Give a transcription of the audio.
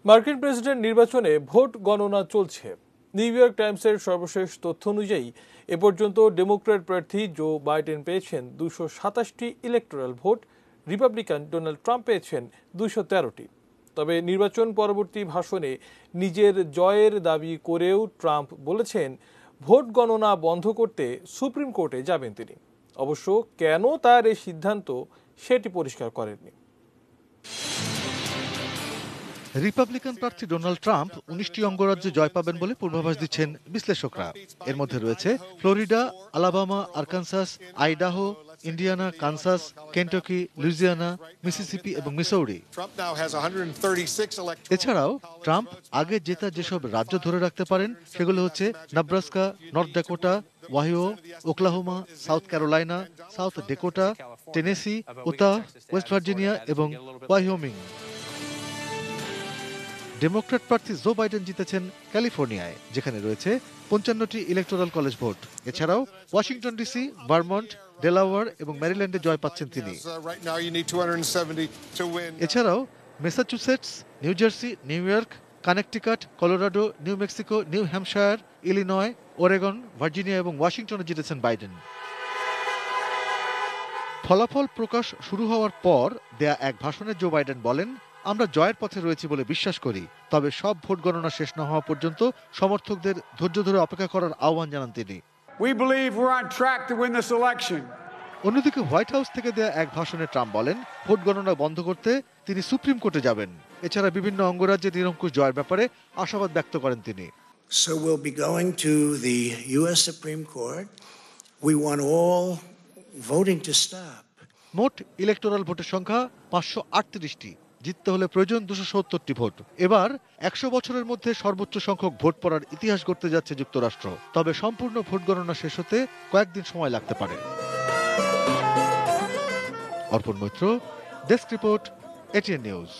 মার্কিন প্রেসিডেন্ট নির্বাচনে ভোট গণনা চলছে। নিউ ইয়র্ক টাইমসের সর্বশেষ তথ্য অনুযায়ী এ পর্যন্ত ডেমোক্র্যাট প্রার্থী জো বাইডেন পেয়েছেন 227টি electoral vote, Republican Donald Trump পেয়েছেন 213টি। তবে নির্বাচন পরবর্তী ভাষণে নিজের জয়ের দাবি করেও ট্রাম্প বলেছেন ভোট গণনা বন্ধ করতে সুপ্রিম কোর্টে যাবেন তিনি। অবশ্য কেন তার এই সিদ্ধান্ত সেটি পরিষ্কার করেননি। রিপাবলিকান প্রার্থী ডোনাল্ড ট্রাম্প 19টি অঙ্গরাজ্যে জয় পাবেন বলে পূর্বাভাস দিচ্ছেন বিশ্লেষকরা। এর মধ্যে রয়েছে Florida, Alabama, Arkansas, Idaho, Indiana, Kansas, Kentucky, Louisiana, Mississippi এবং মিসৌরি। এছাড়াও ট্রাম্প আগে জেতা যেসব রাজ্য ধরে রাখতে পারেন সেগুলো হচ্ছে Nebraska, North Dakota, Ohio, Oklahoma, South Carolina, South Dakota, Tennessee, Utah, West Virginia এবং ওয়াইওমিং। ডেমোক্র্যাট প্রার্থী জো বাইডেন জিতেছেন ক্যালিফোর্নিয়ায়, যেখানে রয়েছে 55টি ইলেকটোরাল কলেজ ভোট। এছাড়াও ওয়াশিংটন ডিসি, ভারমন্ট, ডেলাওয়্যার এবং ম্যারিল্যান্ডে জয় পাচ্ছেন তিনি। এছাড়াও Massachusetts, New Jersey, New York, Connecticut, Colorado, new Mexico, new Hampshire, Illinois, ওরেগন, Virginia এবং ওয়াশিংটনে জিতেছেন বাইডেন। ফলাফল প্রকাশ শুরু হওয়ার পর দেয়া এক ভাষণে জো বাইডেন বলেন, আমরা জয়ের পথে রয়েছি বলে বিশ্বাস করি, তবে সব ভোট গণনা শেষ না হওয়া পর্যন্ত সমর্থকদের ধৈর্য ধরে অপেক্ষা করার আহ্বান জানান তিনি। অন্যদিকে হোয়াইট হাউস থেকে দেয়া এক ভাষণে ট্রাম্প বলেন, ভোট গণনা বন্ধ করতে তিনি সুপ্রিম কোর্টে যাবেন। এছাড়া বিভিন্ন অঙ্গরাজ্যে নিরঙ্কুশ জয়ের ব্যাপারে আশাবাদ ব্যক্ত করেন তিনি। So we'll be going to the US Supreme Court. We want all voting to stop. মোট ইলেকটোরাল ভোটের সংখ্যা 538টি। জিততে হলে প্রয়োজন 270টি ভোট। এবার 100 বছরের মধ্যে সর্বোচ্চ সংখ্যক ভোট পড়ার ইতিহাস গড়তে যাচ্ছে যুক্তরাষ্ট্র। তবে সম্পূর্ণ ভোট গণনা শেষ হতে কয়েকদিন সময় লাগতে পারে। Arpan Maitra, desk report, ATN news.